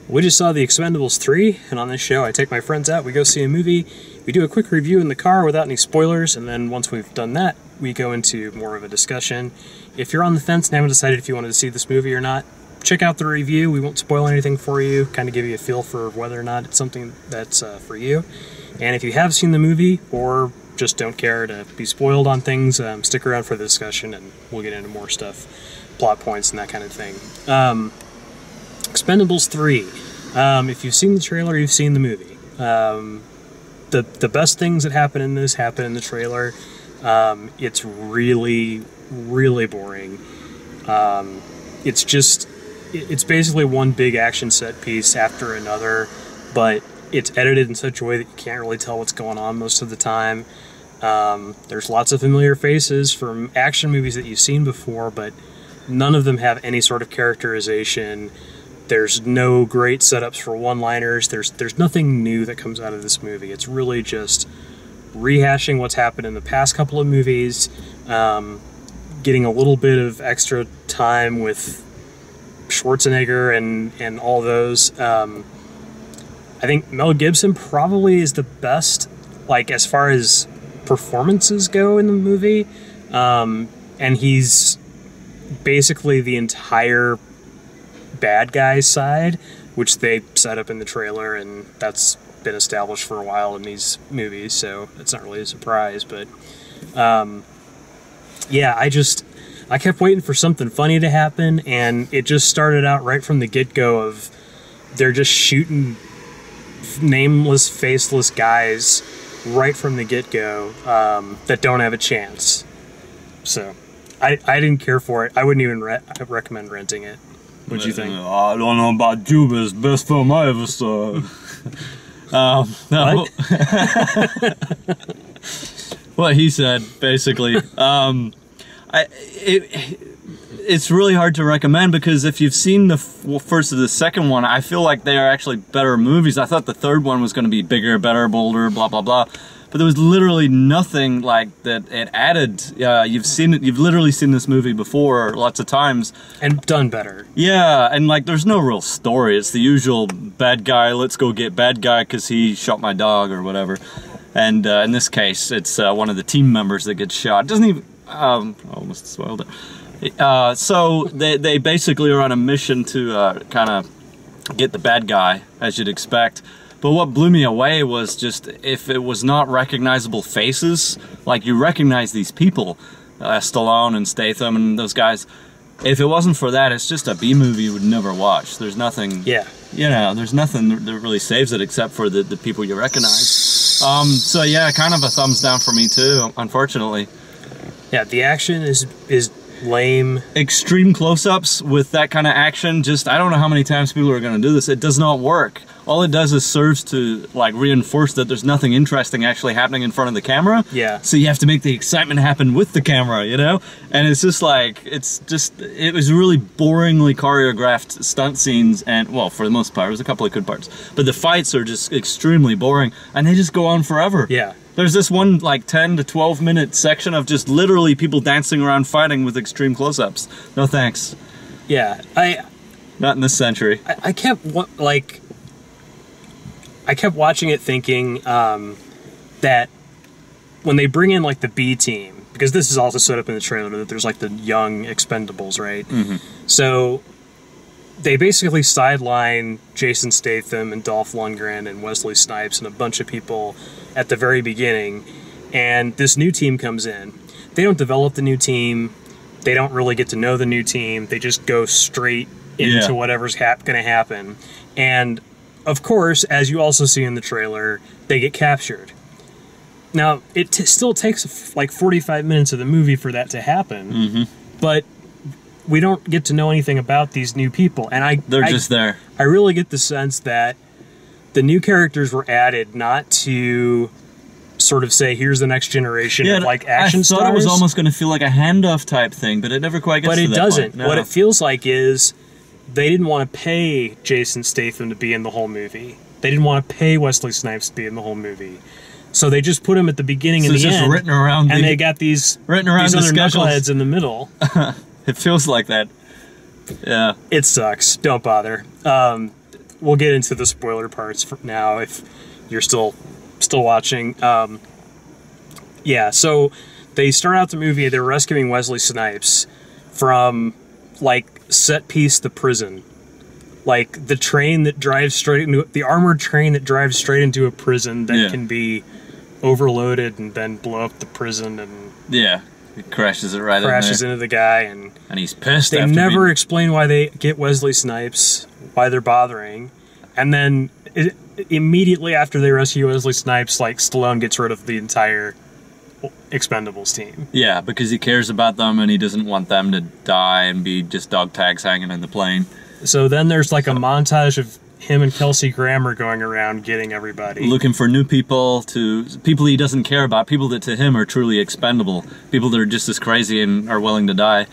We just saw the Expendables 3, and on this show I take my friends out, we go see a movie, we do a quick review in the car without any spoilers, and then once we've done that, we go into more of a discussion. If you're on the fence and haven't decided if you wanted to see this movie or not, check out the review. We won't spoil anything for you, kind of give you a feel for whether or not it's something that's for you. And if you have seen the movie, or just don't care to be spoiled on things, stick around for the discussion and we'll get into more stuff, plot points and that kind of thing. Expendables 3. If you've seen the trailer, you've seen the movie. The best things that happen in this happen in the trailer. It's really, really boring. It's basically one big action set piece after another, but it's edited in such a way that you can't really tell what's going on most of the time. There's lots of familiar faces from action movies that you've seen before, but none of them have any sort of characterization. There's no great setups for one-liners. There's nothing new that comes out of this movie. It's really just rehashing what's happened in the past couple of movies, getting a little bit of extra time with Schwarzenegger and all those. I think Mel Gibson probably is the best, like, as far as performances go in the movie, and he's basically the entire bad guy side, which they set up in the trailer, and that's been established for a while in these movies, so it's not really a surprise. But yeah, I kept waiting for something funny to happen, and it just started out right from the get-go of they're just shooting nameless, faceless guys right from the get-go that don't have a chance. So I didn't care for it. I wouldn't even recommend renting it. What'd you think? I don't know about you, but it's the best film I ever saw. No. What he said, basically. It's really hard to recommend because if you've seen the first or the second one, I feel like they are actually better movies. I thought the third one was going to be bigger, better, bolder, blah, blah, blah. But there was literally nothing like that it added. You've literally seen this movie before lots of times. And done better. Yeah, and like there's no real story. It's the usual bad guy, let's go get bad guy because he shot my dog or whatever. And in this case, it's one of the team members that gets shot. It doesn't even... almost spoiled it. So they basically are on a mission to kind of get the bad guy, as you'd expect. But what blew me away was just if it was not recognizable faces, like you recognize these people, Stallone and Statham and those guys. If it wasn't for that, it's just a B movie you would never watch. There's nothing, you know, there's nothing that really saves it except for the people you recognize. So yeah, kind of a thumbs down for me too, unfortunately. Yeah, the action is lame. Extreme close-ups with that kind of action, just, I don't know how many times people are going to do this. It does not work. All it does is serves to, like, reinforce that there's nothing interesting actually happening in front of the camera. Yeah. So you have to make the excitement happen with the camera, you know? And it's just like, it was really boringly choreographed stunt scenes, and, well, for the most part, there's a couple of good parts. But the fights are just extremely boring, and they just go on forever. Yeah. There's this one, like, 10 to 12 minute section of just literally people dancing around fighting with extreme close-ups. No thanks. Yeah, Not in this century. I kept, I kept watching it thinking that when they bring in, like, the B team, because this is also set up in the trailer that there's, like, the young Expendables, right? Mm-hmm. So they basically sideline Jason Statham and Dolph Lundgren and Wesley Snipes and a bunch of people at the very beginning, and this new team comes in. They don't develop the new team. They don't really get to know the new team. They just go straight into whatever's going to happen. And, of course, as you also see in the trailer, they get captured. Now, it still takes, like, 45 minutes of the movie for that to happen, but we don't get to know anything about these new people. And They're just there. I really get the sense that the new characters were added not to sort of say, here's the next generation of, like, action stars. I thought it was almost going to feel like a handoff type thing, but it never quite gets to that point. But it doesn't. No. What it feels like is they didn't want to pay Jason Statham to be in the whole movie. They didn't want to pay Wesley Snipes to be in the whole movie. So they just put him at the beginning and the end. Just written around and they got these other knuckleheads in the middle. It feels like that. Yeah. It sucks. Don't bother. we'll get into the spoiler parts now if you're still watching. Yeah, so they start out the movie. They're rescuing Wesley Snipes from like set piece the prison, like the train that drives straight into the armored train that drives straight into a prison that can be overloaded and then blow up the prison and it crashes it right crashes in there. into the guy and he's pissed. They never explain why they get Wesley Snipes, why they're bothering, and then immediately after they rescue Wesley Snipes, like Stallone gets rid of the entire Expendables team. Yeah, because he cares about them and he doesn't want them to die and be just dog tags hanging in the plane. So then there's like a montage of him and Kelsey Grammer going around getting everybody. Looking for new people he doesn't care about, people that to him are truly expendable, people that are just as crazy and are willing to die.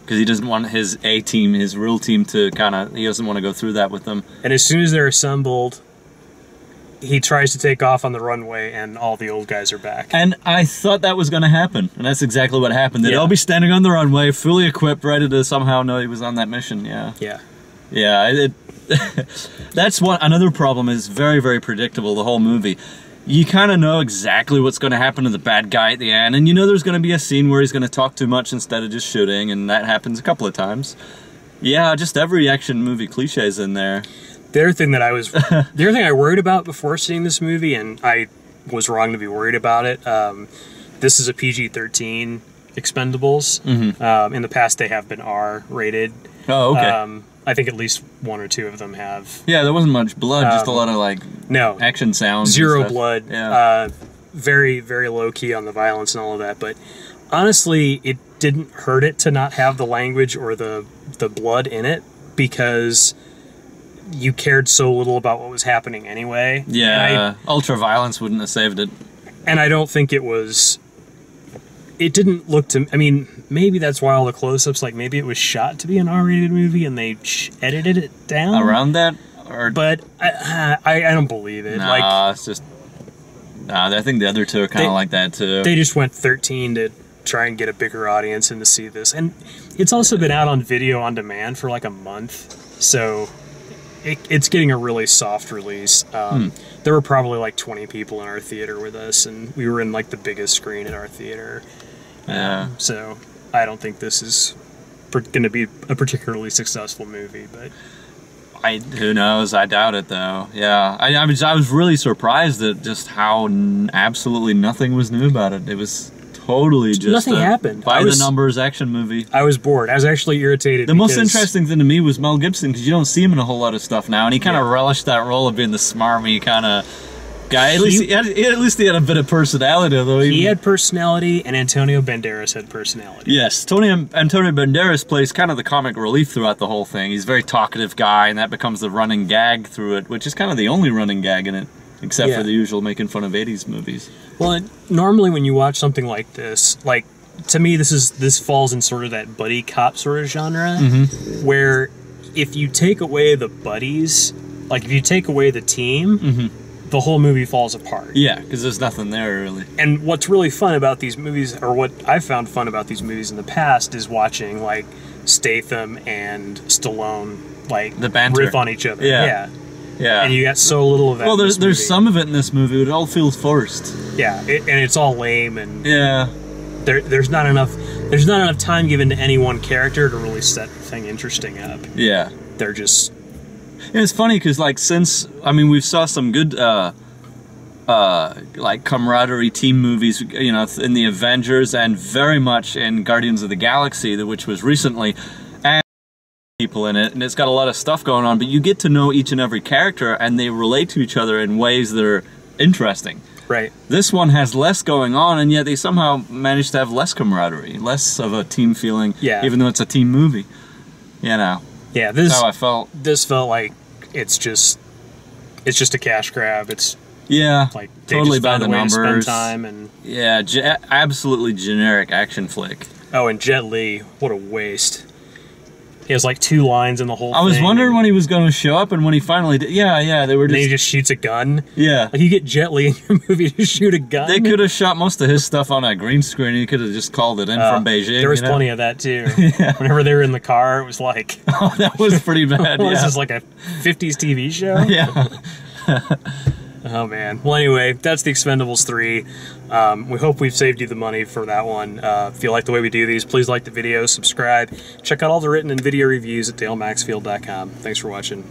Because he doesn't want his A-team, his real team, he doesn't want to go through that with them. And as soon as they're assembled, he tries to take off on the runway and all the old guys are back. And I thought that was going to happen. And that's exactly what happened. They'd all be standing on the runway, fully equipped, ready to somehow know he was on that mission. Yeah. That's another problem is very, very predictable, the whole movie. You kind of know exactly what's going to happen to the bad guy at the end. And you know there's going to be a scene where he's going to talk too much instead of just shooting. And that happens a couple of times. Yeah, just every action movie cliche's in there. The other thing I worried about before seeing this movie, and I was wrong to be worried about it, this is a PG-13 Expendables. In the past, they have been R-rated. Oh, okay. I think at least one or two of them have. Yeah, there wasn't much blood, just a lot of action sounds. Zero blood. Yeah. Very, very low-key on the violence and all of that. But honestly, it didn't hurt it to not have the language or the blood in it because you cared so little about what was happening anyway. Yeah, ultra-violence wouldn't have saved it. And I don't think it was... It didn't look to... I mean, maybe that's why all the close-ups, like, maybe it was shot to be an R-rated movie and they edited it down. Around that? But I don't believe it. Nah, it's just... Nah, I think the other two are kind of like that, too. They just went 13 to try and get a bigger audience and to see this. And it's also been out on video on demand for, like, a month. So... It's getting a really soft release. There were probably like 20 people in our theater with us, and we were in like the biggest screen in our theater. Yeah. So I don't think this is going to be a particularly successful movie, but who knows? I doubt it, though. Yeah, I was really surprised at just how absolutely nothing was new about it. It was totally just nothing happened. By the numbers action movie. I was bored. I was actually irritated. The most interesting thing to me was Mel Gibson, because you don't see him in a whole lot of stuff now, and he kind of relished that role of being the smarmy kind of guy. At least he had a bit of personality, though. He had personality, and Antonio Banderas had personality. Yes, Antonio Banderas plays kind of the comic relief throughout the whole thing. He's a very talkative guy, and that becomes the running gag through it, which is kind of the only running gag in it. Except for the usual making fun of 80s movies. Well, normally when you watch something like this, like, to me this falls in sort of that buddy cop sort of genre, where if you take away the buddies, like if you take away the team, the whole movie falls apart. Yeah, because there's nothing there, really. And what's really fun about these movies, or what I've found fun about these movies in the past, is watching, like, Statham and Stallone, like, the banter. riff on each other. Yeah. And you got so little of that. Well, there's some of it in this movie. It all feels forced. Yeah, and it's all lame, and yeah, there's not enough time given to any one character to really set the thing interesting up. Yeah, they're just. And it's funny because we saw some good like camaraderie team movies, you know, in the Avengers and very much in Guardians of the Galaxy, which was recently. People in it, and it's got a lot of stuff going on, but you get to know each and every character and they relate to each other in ways that are interesting. Right. This one has less going on, and yet they somehow managed to have less camaraderie, less of a team feeling, even though it's a team movie. You know. Yeah, that's how I felt. This felt like it's just a cash grab. It's like totally by the spend numbers. Time and absolutely generic action flick. Oh, and Jet Li, what a waste. He has like 2 lines in the whole thing. I was wondering when he was going to show up, and when he finally did, yeah, they were And just... then he just shoots a gun. Yeah. Like, you get Jet Li in your movie to shoot a gun. They could have shot most of his stuff on a green screen. He could have just called it in from Beijing. There was plenty of that, too. Yeah. Whenever they were in the car, it was like... Oh, that was pretty bad, yeah. This is like a 50s TV show? Yeah. Oh, man. Well, anyway, that's the Expendables 3. We hope we've saved you the money for that one. If you like the way we do these, please like the video, subscribe. Check out all the written and video reviews at dalemaxfield.com. Thanks for watching.